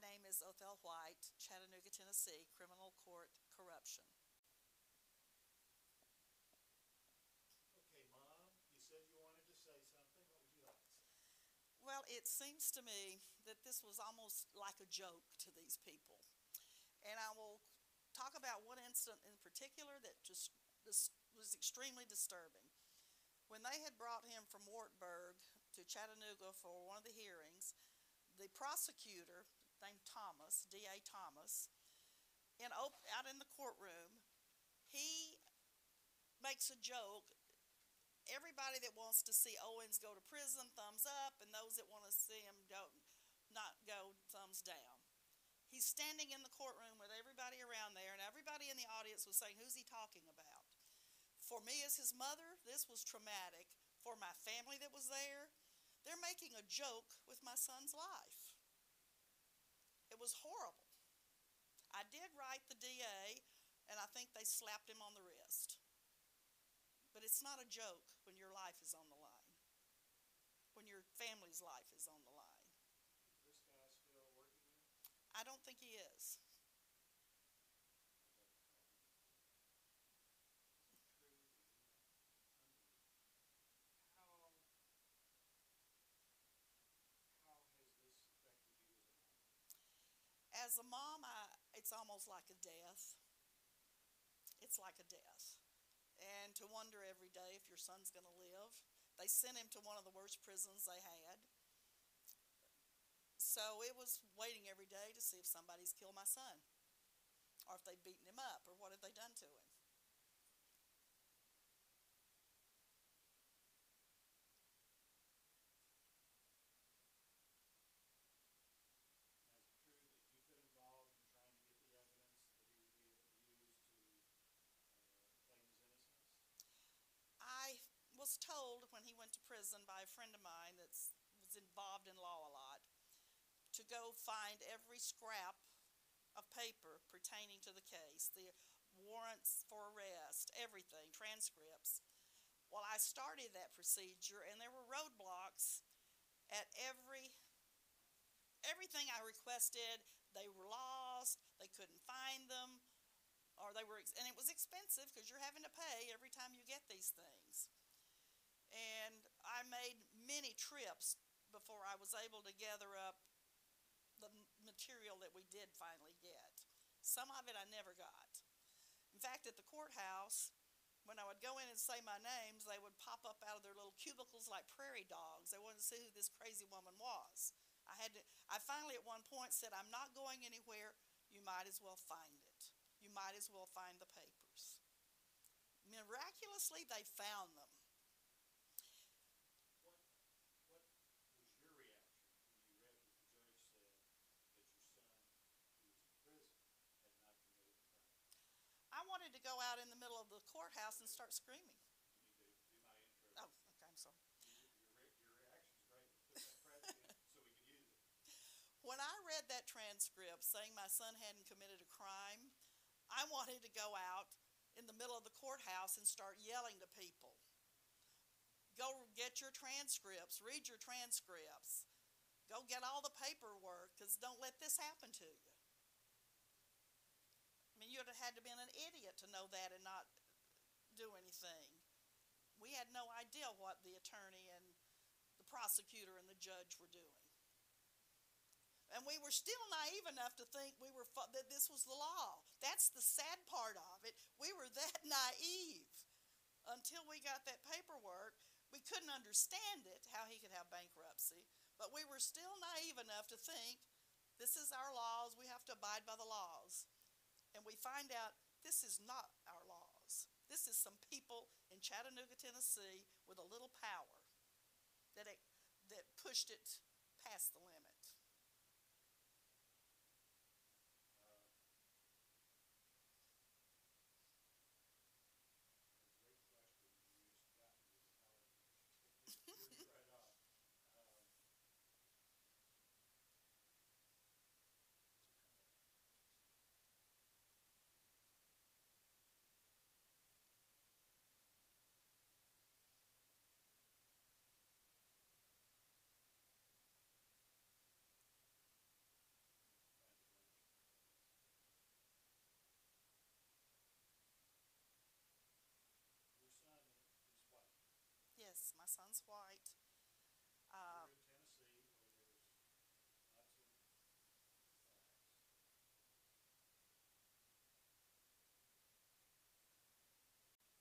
name is Othell White, Chattanooga, Tennessee, Criminal Court Corruption. Okay, Mom, you said you wanted to say something. What would you like to say? Well, it seems to me that this was almost like a joke to these people. And I will talk about one incident in particular that just was extremely disturbing. When they had brought him from Wartburg to Chattanooga for one of the hearings, the prosecutor, named Thomas, D.A. Thomas, out in the courtroom, he makes a joke. Everybody that wants to see Owens go to prison, thumbs up, and those that want to see him not go, thumbs down. He's standing in the courtroom with everybody around there, and everybody in the audience was saying, who's he talking about? For me as his mother, this was traumatic. For my family that was there, they're making a joke with my son's life. It was horrible. I did write the DA, and I think they slapped him on the wrist. But it's not a joke when your life is on the line, when your family's life is on the line. Is this guy still working there? I don't think he is. How has this affected you as a mom? As a mom, it's almost like a death. It's like a death. And to wonder every day if your son's going to live. They sent him to one of the worst prisons they had. So it was waiting every day to see if somebody's killed my son, or if they've beaten him up, or what have they done to him. Now, is it true that you've been involved in trying to get the evidence that he would be able to use to claim his innocence? I was told when he went to prison by a friend of mine that was involved in law a lot to go find every scrap of paper pertaining to the case, the warrants for arrest, everything, transcripts. Well, I started that procedure, and there were roadblocks at everything I requested. They were lost, they couldn't find them, or they were, and it was expensive because you're having to pay every time you get these things. And I made many trips before I was able to gather up the material that we did finally get. Some of it I never got. In fact, at the courthouse, when I would go in and say my names, they would pop up out of their little cubicles like prairie dogs. They wanted to see who this crazy woman was. I finally at one point said, I'm not going anywhere. You might as well find it. You might as well find the papers. Miraculously, they found them. What was your reaction when you read what the judge said that your son, who was in prison, had not committed the crime? I wanted to go out in the middle of the courthouse and start screaming. You need to do my intro. Oh, okay, I'm sorry. Your reaction's great. Put that precedent so we can use it. When I read that transcript saying my son hadn't committed a crime, I wanted to go out in the middle of the courthouse and start yelling to people. Go get your transcripts, read your transcripts. Go get all the paperwork, because don't let this happen to you. I mean, you'd have had to have been an idiot to know that and not do anything. We had no idea what the attorney and the prosecutor and the judge were doing. And we were still naive enough to think that this was the law. That's the sad part of it. We were that naive until we got that paperwork. We couldn't understand it, how he could have bankruptcy. But we were still naive enough to think, this is our laws, we have to abide by the laws. And we find out this is not our laws. This is some people in Chattanooga, Tennessee with a little power that pushed it past the limit. Great question. You just got me with the power connection. Right off. son's white. You're Uh, in Tennessee where there's lots of flags. If this could happen to your son, a white man,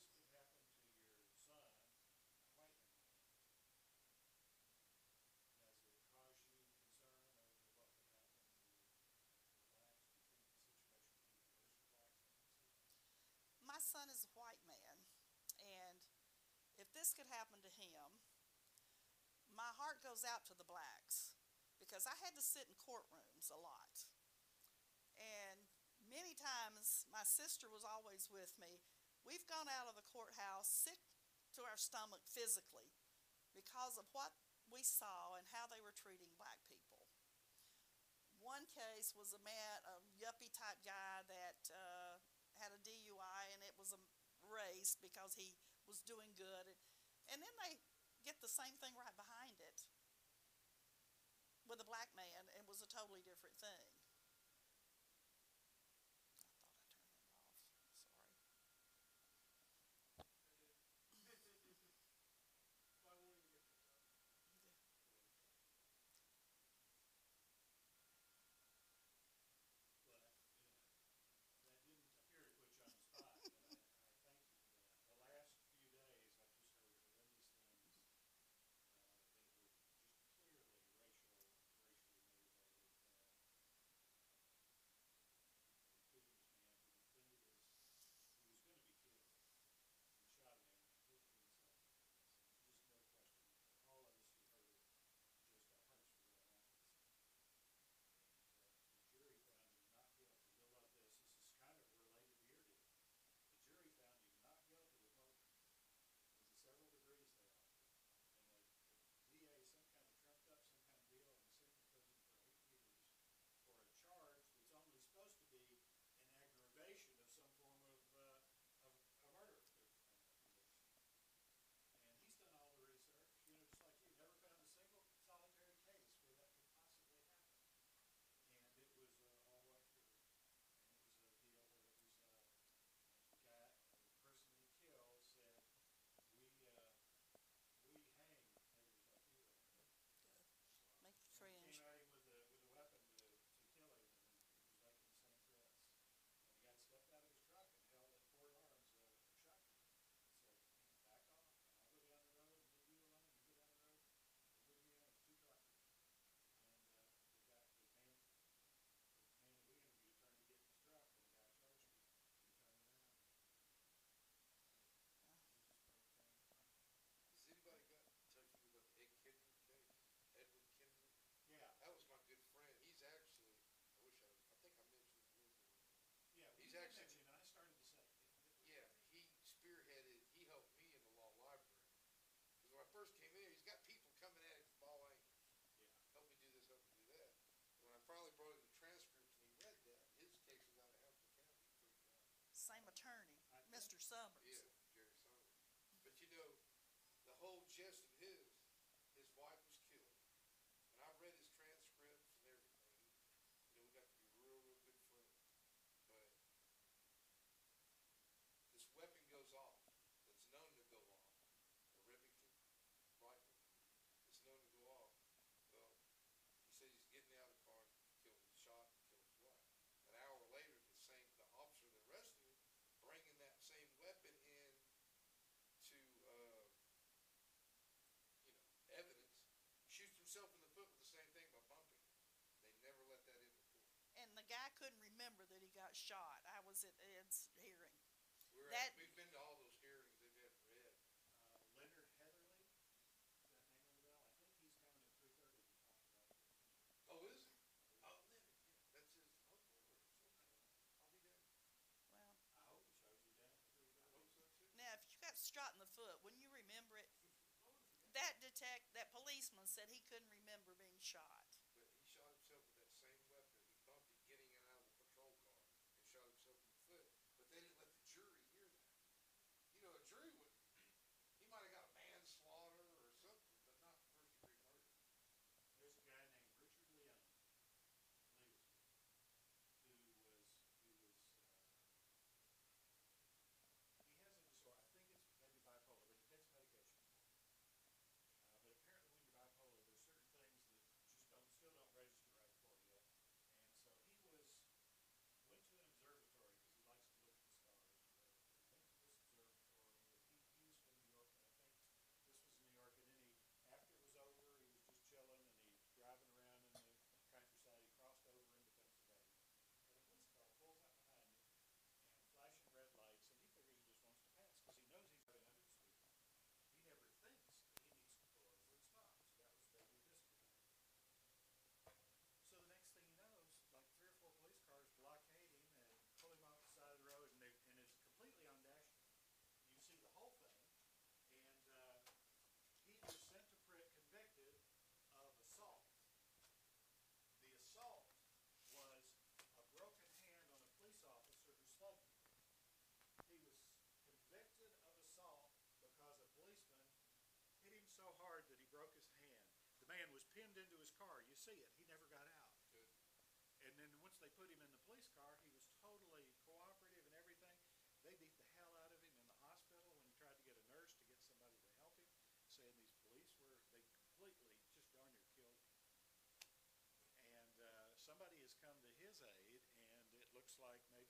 does it cause you concern over what could happen to blacks? Do you think the situation would be worse for blacks in Tennessee? my son is a white man, and if this could happen to him, my heart goes out to the blacks because I had to sit in courtrooms a lot. And many times my sister was always with me. We've gone out of the courthouse sick to our stomach physically because of what we saw and how they were treating black people. One case was a yuppie type guy that had a DUI, and it was erased because he was doing good. And then they get the same thing right behind it with a black man, and it was a totally different thing. I thought I turned that off. Sorry. Why won't he get picked up? Well, that didn't appear to put you on the spot, but I thank you for that. The last few days, I've just heard horrendous things that were just clearly racially motivated. Including this man who defended who was going to be killed, and shot a man and killed himself in defense. And there's just no question. For all of us who heard it, just our hearts were going out to this man. And the jury found him not guilty. You'll love this. This is kind of related to your deal. The jury found him not guilty with murder. It was the several degrees they offered. And the DA some kind of trumped up some kind of deal and sent him to prison for 8 years for a charge that's only supposed to be an aggravation of some form of a murder conviction. And he's done all the research, just like you, never found a single solitary case where that could possibly happen. And it was all white jury. And it was a deal where it was the person he killed said, we hang niggers like you right here. Good. Wow. Make the And he came fringe. at him with a weapon to kill him, and he was making the same threats. And the guy stepped out of his truck and held at port arms a shotgun and said, "Man, back off, and I'll go down the road and leave you alone. You go down the road, we'll leave me alone." It's two truckers. And the man that we interviewed turned to get in his truck, and the guy charged him, and he turned around. And he just broke down crying. Has anybody got in touch with you about the Ed Kendrick case? Edward Kendrick? Yeah, That was my good friend. He's actually, I think I mentioned it Wednesday one time. yeah, we He's did actually, mention, and I started to say, yeah, he helped me in the law library. Because when I first came in, he's got people coming at him from all angles. yeah. Help me do this, help me do that. And when I finally brought him the transcripts and he read that, his case was out of Hamilton County, he freaked out. Same attorney, I think- Mr. Summers. Yeah, Jerry Summers. But the whole gist of his wife was killed. And I've read his transcripts and everything. We got to be real, real good friends. But this weapon goes off that's known to go off, a Remington rifle. It's known to go off. Well, he said he's getting out of the car, shot and killed his wife. An hour later, the officer that arrested him, bringing that same weapon in to, evidence, shoots himself in the foot with the same thing by bumping. They never let that in the court. And the guy couldn't remember that he got shot. I was at Ed's hearing. We've been to all those hearings they've had for Ed. Leonard Heatherly, does that name ring a bell? I think he's coming at 3:30 to talk about Ed Kendrick. Oh, is he? Oh, Leonard, yeah. That's his uncle or something. I'll be down. Well, I hope he shows you down at I hope 3:30. so too. now if you got shot in the foot, wouldn't you remember it? I would forget. That policeman said he couldn't remember being shot. But he shot himself with that same weapon. He bumped it getting it out of the patrol car and shot himself in the foot. But they didn't let the jury hear that. A jury would, he might have got a manslaughter or something, but not first degree murder. There's a guy named Richard Leone in Lewisville he has a disorder. I think it's maybe bipolar, but he takes medication for it. see it. He never got out. Good. And then once they put him in the police car, he was totally cooperative and everything. They beat the hell out of him in the hospital when he tried to get a nurse to get somebody to help him, saying these police they completely just darn near killed him. And somebody has come to his aid, and it looks like maybe